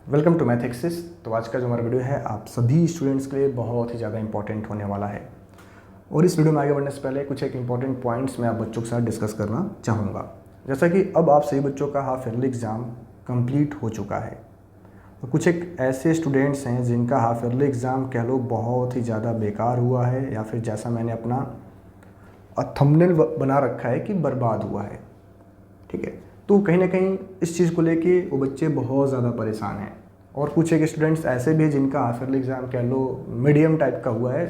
Welcome to math axis. तो आज का जो हमारा वीडियो है आप सभी स्टूडेंट्स के लिए बहुत ही ज़्यादा इंपॉर्टेंट होने वाला है। और इस वीडियो में आगे बढ़ने से पहले कुछ एक इंपॉर्टेंट पॉइंट्स मैं आप बच्चों के साथ डिस्कस करना चाहूँगा। जैसा कि अब आप सभी बच्चों का हाफ ईयरली एग्ज़ाम कंप्लीट हो चुका है और कुछ एक ऐसे स्टूडेंट्स हैं जिनका हाफ ईयरली एग्ज़ाम कह लो बहुत ही ज़्यादा बेकार हुआ है, या फिर जैसा मैंने अपना थंबनेल बना रखा है कि बर्बाद हुआ है। ठीक है, तो कहीं ना कहीं इस चीज़ को लेके वो बच्चे बहुत ज़्यादा परेशान हैं। और कुछ एक स्टूडेंट्स ऐसे भी हैं जिनका हाफ ईयरली एग्ज़ाम कह लो मीडियम टाइप का हुआ है,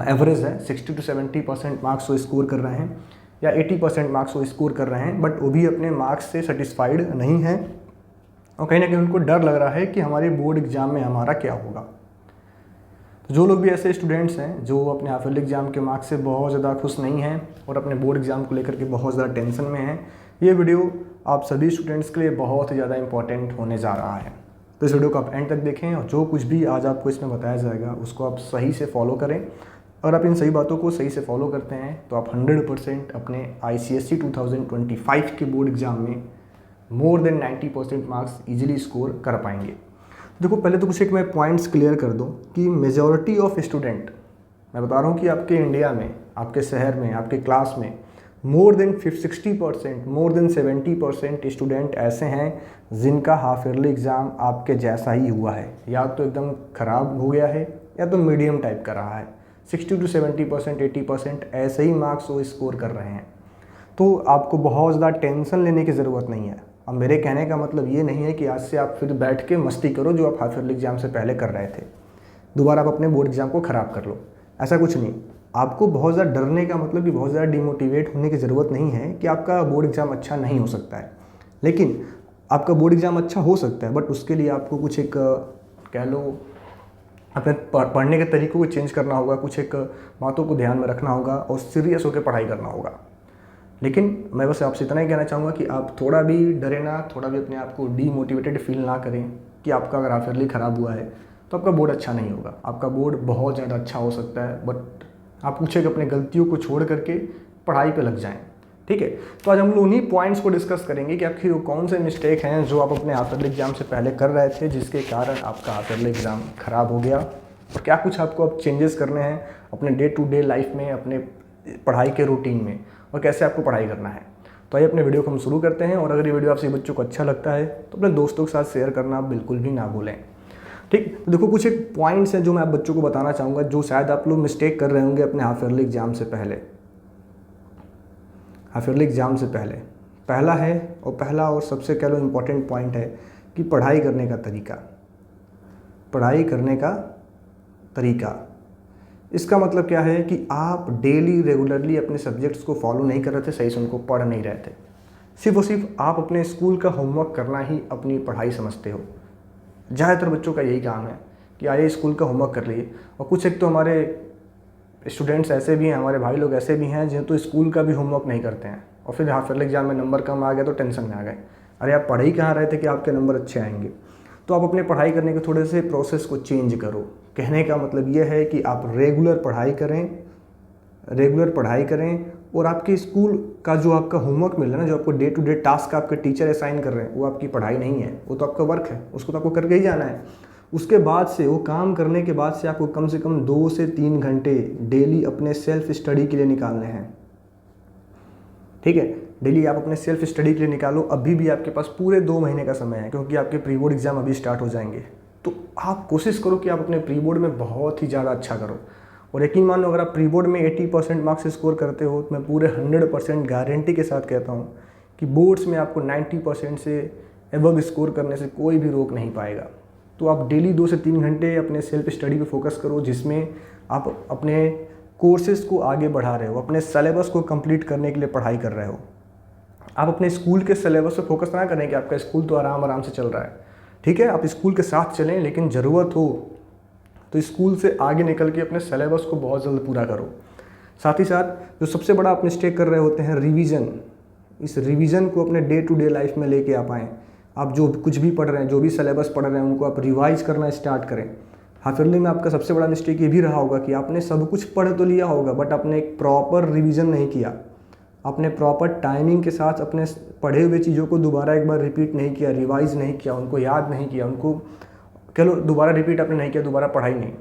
एवरेज है, 60 to 70% मार्क्स वो स्कोर कर रहे हैं या 80% मार्क्स वो स्कोर कर रहे हैं, बट वो भी अपने मार्क्स से सेटिस्फाइड नहीं हैं और कहीं ना कहीं उनको डर लग रहा है कि हमारे बोर्ड एग्ज़ाम में हमारा क्या होगा। तो जो लोग भी ऐसे स्टूडेंट्स हैं जो अपने हाफ ईयरली एग्ज़ाम के मार्क्स से बहुत ज़्यादा खुश नहीं हैं और अपने बोर्ड एग्ज़ाम को लेकर के बहुत ज़्यादा टेंशन में हैं, ये वीडियो आप सभी स्टूडेंट्स के लिए बहुत ही ज़्यादा इंपॉर्टेंट होने जा रहा है। तो इस वीडियो को आप एंड तक देखें और जो कुछ भी आज आपको इसमें बताया जाएगा उसको आप सही से फॉलो करें। अगर आप इन सही बातों को सही से फॉलो करते हैं तो आप 100% अपने ICSE 2025 के बोर्ड एग्ज़ाम में more than 90% marks easily score कर पाएंगे। देखो, पहले तो कुछ एक मैं पॉइंट्स क्लियर कर दूं कि मेजॉरिटी ऑफ स्टूडेंट, मैं बता रहा हूं कि आपके इंडिया में, आपके शहर में, आपके क्लास में more than 60%, more than 70% student ऐसे हैं जिनका हाफ ईयरली एग्ज़ाम आपके जैसा ही हुआ है, या तो एकदम ख़राब हो गया है या तो मीडियम टाइप का रहा है। 60 to 70%, 80% ऐसे ही मार्क्स वो स्कोर कर रहे हैं। तो आपको बहुत ज़्यादा टेंशन लेने की ज़रूरत नहीं है। अब मेरे कहने का मतलब ये नहीं है कि आज से आप फिर बैठ के मस्ती करो जो आप हाफ ईयरली एग्ज़ाम से पहले कर रहे थे, दोबारा आप अपने बोर्ड एग्ज़ाम को ख़राब कर लो, ऐसा कुछ नहीं। आपको बहुत ज़्यादा डरने का मतलब कि बहुत ज़्यादा डिमोटिवेट होने की ज़रूरत नहीं है कि आपका बोर्ड एग्ज़ाम अच्छा नहीं हो सकता है। लेकिन आपका बोर्ड एग्ज़ाम अच्छा हो सकता है, बट उसके लिए आपको कुछ एक कह लो अपने पढ़ने के तरीक़ों को चेंज करना होगा, कुछ एक बातों को ध्यान में रखना होगा और सीरियस होकर पढ़ाई करना होगा। लेकिन मैं बस आपसे इतना ही कहना चाहूँगा कि आप थोड़ा भी डरे ना, थोड़ा भी अपने आप को डीमोटिवेटेड फील ना करें कि आपका अगर हाफ ईयरली ख़राब हुआ है तो आपका बोर्ड अच्छा नहीं होगा। आपका बोर्ड बहुत ज़्यादा अच्छा हो सकता है, बट आप कुछ एक अपने गलतियों को छोड़ करके पढ़ाई पे लग जाएं। ठीक है, तो आज हम लोग उन्हीं पॉइंट्स को डिस्कस करेंगे कि आखिर वो कौन से मिस्टेक हैं जो आप अपने हाफ ईयरली एग्ज़ाम से पहले कर रहे थे जिसके कारण आपका हाफ ईयरली एग्ज़ाम ख़राब हो गया, और क्या कुछ आपको अब चेंजेस करने हैं अपने डे टू डे लाइफ में, अपने पढ़ाई के रूटीन में, और कैसे आपको पढ़ाई करना है। तो आइए अपने वीडियो को हम शुरू करते हैं। और अगर ये वीडियो आपसे बच्चों को अच्छा लगता है तो अपने दोस्तों के साथ शेयर करना बिल्कुल भी ना भूलें। ठीक, तो देखो कुछ एक पॉइंट्स हैं जो मैं आप बच्चों को बताना चाहूँगा जो शायद आप लोग मिस्टेक कर रहे होंगे अपने हाफ ईयरली एग्ज़ाम से पहले। हाफ ईयरली एग्ज़ाम से पहले पहला और सबसे कह लो इम्पॉर्टेंट पॉइंट है कि पढ़ाई करने का तरीका। पढ़ाई करने का तरीका, इसका मतलब क्या है कि आप डेली रेगुलरली अपने सब्जेक्ट्स को फॉलो नहीं कर रहे थे, सही से उनको पढ़ नहीं रहे थे। सिर्फ और सिर्फ आप अपने स्कूल का होमवर्क करना ही अपनी पढ़ाई समझते हो। ज़्यादातर बच्चों का यही काम है कि आइए स्कूल का होमवर्क कर लिए। और कुछ एक तो हमारे स्टूडेंट्स ऐसे भी हैं, हमारे भाई लोग ऐसे भी हैं जो तो स्कूल का भी होमवर्क नहीं करते हैं और फिर हाफ ईयरली एग्ज़ाम में नंबर कम आ गया तो टेंशन में आ गए। अरे आप पढ़ ही कहाँ रहे थे कि आपके नंबर अच्छे आएंगे। तो आप अपने पढ़ाई करने के थोड़े से प्रोसेस को चेंज करो। कहने का मतलब ये है कि आप रेगुलर पढ़ाई करें और आपके स्कूल का जो आपका होमवर्क मिल रहा है ना, जो आपको डे टू डे टास्क आपके टीचर असाइन कर रहे हैं, वो आपकी पढ़ाई नहीं है, वो तो आपका वर्क है, उसको तो आपको करके ही जाना है। उसके बाद से वो काम करने के बाद से आपको कम से कम 2 से 3 घंटे डेली अपने सेल्फ स्टडी के लिए निकालने हैं। ठीक है, डेली आप अपने सेल्फ स्टडी के लिए निकालो। अभी भी आपके पास पूरे 2 महीने का समय है क्योंकि आपके प्री बोर्ड एग्ज़ाम अभी स्टार्ट हो जाएंगे। तो आप कोशिश करो कि आप अपने प्री बोर्ड में बहुत ही ज़्यादा अच्छा करो। और यकीन मान लो अगर आप प्री बोर्ड में 80% मार्क्स स्कोर करते हो तो मैं पूरे 100% गारंटी के साथ कहता हूँ कि बोर्ड्स में आपको 90% से एबव स्कोर करने से कोई भी रोक नहीं पाएगा। तो आप डेली 2 से 3 घंटे अपने सेल्फ स्टडी पे फोकस करो, जिसमें आप अपने कोर्सेज़ को आगे बढ़ा रहे हो, अपने सिलेबस को कंप्लीट करने के लिए पढ़ाई कर रहे हो। आप अपने स्कूल के सिलेबस पे फोकस ना करें कि आपका स्कूल तो आराम से चल रहा है। ठीक है, आप स्कूल के साथ चलें, लेकिन ज़रूरत हो तो स्कूल से आगे निकल के अपने सिलेबस को बहुत जल्द पूरा करो। साथ ही साथ जो सबसे बड़ा आप मिस्टेक कर रहे होते हैं, रिवीजन। इस रिवीजन को अपने डे टू डे लाइफ में लेके आ पाएँ। आप जो कुछ भी पढ़ रहे हैं, जो भी सिलेबस पढ़ रहे हैं, उनको आप रिवाइज़ करना स्टार्ट करें। हाफ ईयरली में आपका सबसे बड़ा मिस्टेक ये भी रहा होगा कि आपने सब कुछ पढ़ तो लिया होगा बट आपने एक प्रॉपर रिवीजन नहीं किया। आपने प्रॉपर टाइमिंग के साथ अपने पढ़े हुए चीज़ों को दोबारा एक बार रिपीट नहीं किया, रिवाइज़ नहीं किया, उनको याद नहीं किया, उनको कह लो दोबारा रिपीट आपने नहीं किया, दोबारा पढ़ाई नहीं,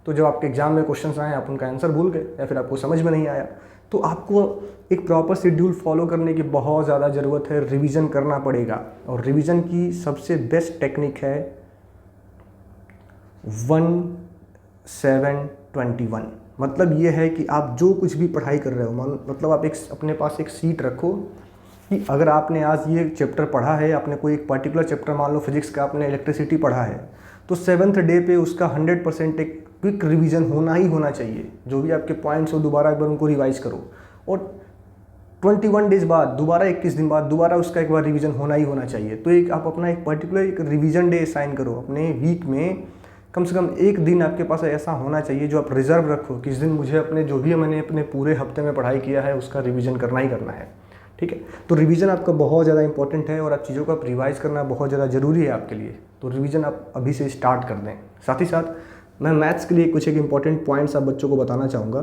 तो जब आपके एग्जाम में क्वेश्चंस आए आप उनका आंसर भूल गए या फिर आपको समझ में नहीं आया। तो आपको एक प्रॉपर शेड्यूल फॉलो करने की बहुत ज़्यादा ज़रूरत है, रिवीजन करना पड़ेगा। और रिवीजन की सबसे बेस्ट टेक्निक है 1-7-21। मतलब ये है कि आप जो कुछ भी पढ़ाई कर रहे हो, मतलब आप एक अपने पास एक सीट रखो कि अगर आपने आज ये चैप्टर पढ़ा है, आपने कोई एक पर्टिकुलर चैप्टर, मान लो फिजिक्स का आपने इलेक्ट्रिसिटी पढ़ा है, तो 7th डे पे उसका 100% एक क्विक रिवीजन होना ही होना चाहिए। जो भी आपके पॉइंट्स हो दोबारा एक बार उनको रिवाइज करो, और 21 डेज बाद दोबारा 21 दिन बाद दोबारा उसका एक बार रिवीजन होना ही होना चाहिए। तो एक आप अपना एक पर्टिकुलर एक रिवीजन डे साइन करो अपने वीक में, कम से कम एक दिन आपके पास ऐसा होना चाहिए जो आप रिजर्व रखो कि इस दिन मुझे अपने जो भी मैंने अपने पूरे हफ्ते में पढ़ाई किया है उसका रिवीजन करना ही करना है। ठीक है, तो रिवीजन आपका बहुत ज़्यादा इंपॉर्टेंट है और आप चीज़ों को आप रिवाइज करना बहुत ज़्यादा ज़रूरी है आपके लिए। तो रिवीजन आप अभी से स्टार्ट कर दें। साथ ही साथ मैं मैथ्स के लिए कुछ एक इंपॉर्टेंट पॉइंट्स आप बच्चों को बताना चाहूँगा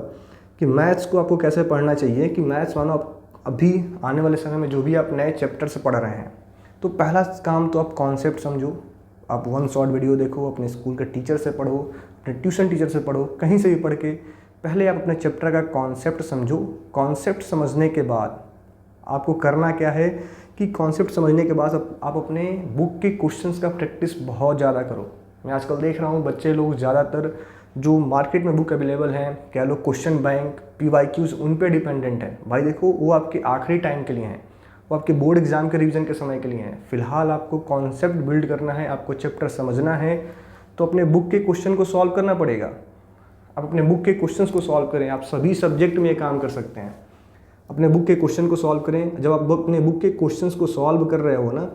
कि मैथ्स को आपको कैसे पढ़ना चाहिए। कि मैथ्स मानो आप अभी आने वाले समय में जो भी आप नए चैप्टर से पढ़ रहे हैं, तो पहला काम तो आप कॉन्सेप्ट समझो। आप 1 शॉर्ट वीडियो देखो, अपने स्कूल के टीचर से पढ़ो, अपने ट्यूशन टीचर से पढ़ो, कहीं से भी पढ़ के पहले आप अपने चैप्टर का कॉन्सेप्ट समझो। कॉन्सेप्ट समझने के बाद आपको करना क्या है कि कॉन्सेप्ट समझने के बाद आप अपने बुक के क्वेश्चंस का प्रैक्टिस बहुत ज़्यादा करो। मैं आजकल देख रहा हूँ बच्चे लोग ज़्यादातर जो मार्केट में बुक अवेलेबल हैं, कह लो क्वेश्चन बैंक, PYQs, उन पे डिपेंडेंट है। भाई देखो, वो आपके आखिरी टाइम के लिए हैं, वो आपके बोर्ड एग्जाम के रिवीजन के समय के लिए हैं। फिलहाल आपको कॉन्सेप्ट बिल्ड करना है, आपको चैप्टर समझना है, तो अपने बुक के क्वेश्चन को सॉल्व करना पड़ेगा। आप अपने बुक के क्वेश्चंस को सॉल्व करें। आप सभी सब्जेक्ट में ये काम कर सकते हैं, अपने बुक के क्वेश्चन को सॉल्व करें। जब आप अपने बुक के क्वेश्चंस को सॉल्व कर रहे हो ना,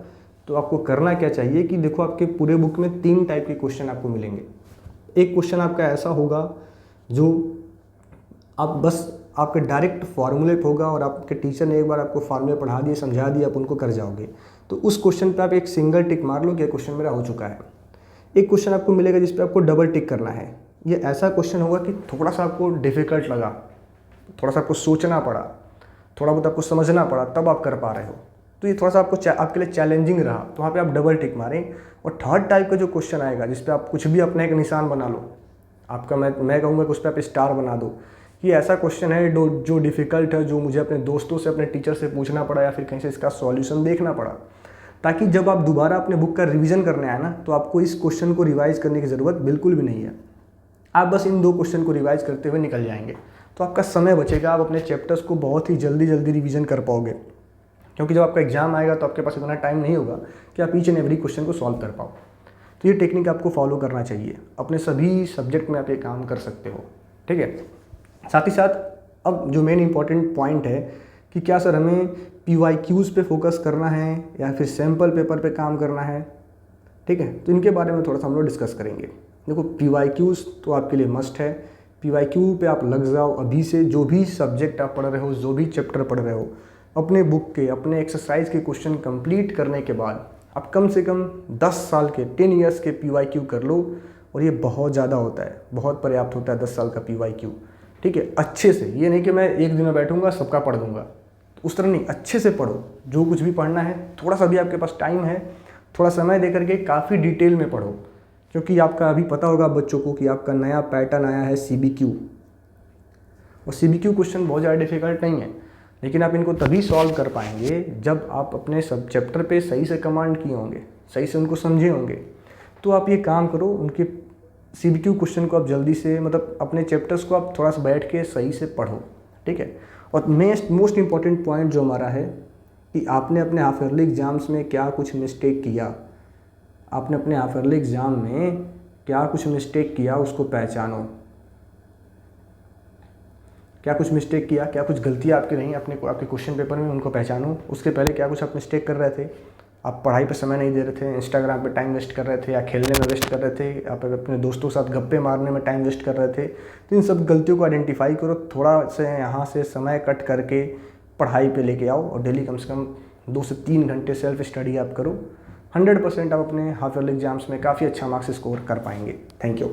तो आपको करना क्या चाहिए कि देखो, आपके पूरे बुक में 3 टाइप के क्वेश्चन आपको मिलेंगे। एक क्वेश्चन आपका ऐसा होगा जो आप बस आपके डायरेक्ट फार्मूले पे होगा और आपके टीचर ने एक बार आपको फार्मूले पढ़ा दिए, समझा दिया, आप उनको कर जाओगे। तो उस क्वेश्चन पे आप एक सिंगल टिक मार लो कि क्वेश्चन मेरा हो चुका है। एक क्वेश्चन आपको मिलेगा जिस पे आपको डबल टिक करना है। ये ऐसा क्वेश्चन होगा कि थोड़ा सा आपको डिफ़िकल्ट लगा, थोड़ा सा आपको सोचना पड़ा, थोड़ा बहुत आपको समझना पड़ा, तब आप कर पा रहे हो, तो ये थोड़ा सा आपके लिए चैलेंजिंग रहा, तो वहाँ पे आप डबल टिक मारें। और थर्ड टाइप का जो क्वेश्चन आएगा जिस पे आप कुछ भी अपना एक निशान बना लो, आपका मैं कहूँगा कि उस पर आप स्टार बना दो। ये ऐसा क्वेश्चन है जो डिफ़िकल्ट है, जो मुझे अपने दोस्तों से, अपने टीचर से पूछना पड़ा या फिर कहीं से इसका सॉल्यूशन देखना पड़ा, ताकि जब आप दोबारा अपने बुक का रिवीजन करने आए ना, तो आपको इस क्वेश्चन को रिवाइज करने की ज़रूरत बिल्कुल भी नहीं है। आप बस इन 2 क्वेश्चन को रिवाइज करते हुए निकल जाएंगे, तो आपका समय बचेगा। आप अपने चैप्टर्स को बहुत ही जल्दी रिवीजन कर पाओगे, क्योंकि जब आपका एग्जाम आएगा तो आपके पास इतना टाइम नहीं होगा कि आप ईच एंड एवरी क्वेश्चन को सॉल्व कर पाओ। तो ये टेक्निक आपको फॉलो करना चाहिए। अपने सभी सब्जेक्ट में आप ये काम कर सकते हो। ठीक है, साथ ही साथ अब जो मेन इंपॉर्टेंट पॉइंट है कि क्या सर हमें PYQs पे फोकस करना है या फिर सैम्पल पेपर पे काम करना है। ठीक है, तो इनके बारे में थोड़ा सा हम लोग डिस्कस करेंगे। देखो, PYQs तो आपके लिए मस्ट है। PYQ पे आप लग जाओ अभी से। जो भी सब्जेक्ट आप पढ़ रहे हो, जो भी चैप्टर पढ़ रहे हो, अपने बुक के, अपने एक्सरसाइज के क्वेश्चन कंप्लीट करने के बाद आप कम से कम 10 साल के 10 इयर्स के PYQ कर लो। और ये बहुत ज़्यादा होता है, बहुत पर्याप्त होता है 10 साल का PYQ। ठीक है, अच्छे से, ये नहीं कि मैं एक दिन में बैठूंगा सबका पढ़ दूंगा, उस तरह नहीं, अच्छे से पढ़ो। जो कुछ भी पढ़ना है, थोड़ा सा भी आपके पास टाइम है, थोड़ा समय दे करके काफ़ी डिटेल में पढ़ो, क्योंकि आपका अभी पता होगा बच्चों को कि आपका नया पैटर्न आया है CBQ। और CBQ क्वेश्चन बहुत ज़्यादा डिफिकल्ट नहीं है, लेकिन आप इनको तभी सॉल्व कर पाएंगे जब आप अपने सब चैप्टर पे सही से कमांड किए होंगे, सही से उनको समझे होंगे। तो आप ये काम करो, उनके CBQ क्वेश्चन को आप जल्दी से, मतलब अपने चैप्टर्स को आप थोड़ा सा बैठ के सही से पढ़ो। ठीक है, और मोस्ट इम्पॉर्टेंट पॉइंट जो हमारा है कि आपने अपने हाफ ईयरली एग्जाम्स में क्या कुछ मिस्टेक किया, आपने अपने हाफ ईयरली एग्ज़ाम में क्या कुछ मिस्टेक किया उसको पहचानो। क्या कुछ मिस्टेक किया, क्या कुछ गलतियाँ आपकी रहीं आपके क्वेश्चन पेपर में, उनको पहचानो। उसके पहले क्या कुछ आप मिस्टेक कर रहे थे, आप पढ़ाई पे समय नहीं दे रहे थे, इंस्टाग्राम पे टाइम वेस्ट कर रहे थे, या खेलने में वेस्ट कर रहे थे, आप अपने दोस्तों के साथ गप्पे मारने में टाइम वेस्ट कर रहे थे। तो इन सब गलतियों को आइडेंटिफाई करो, थोड़ा से यहाँ से समय कट करके पढ़ाई पे लेके आओ और डेली कम से कम 2 से 3 घंटे सेल्फ स्टडी आप करो। 100% आप अपने हाफ ईयरली एग्जाम्स में काफ़ी अच्छा मार्क्स स्कोर कर पाएंगे। Thank you.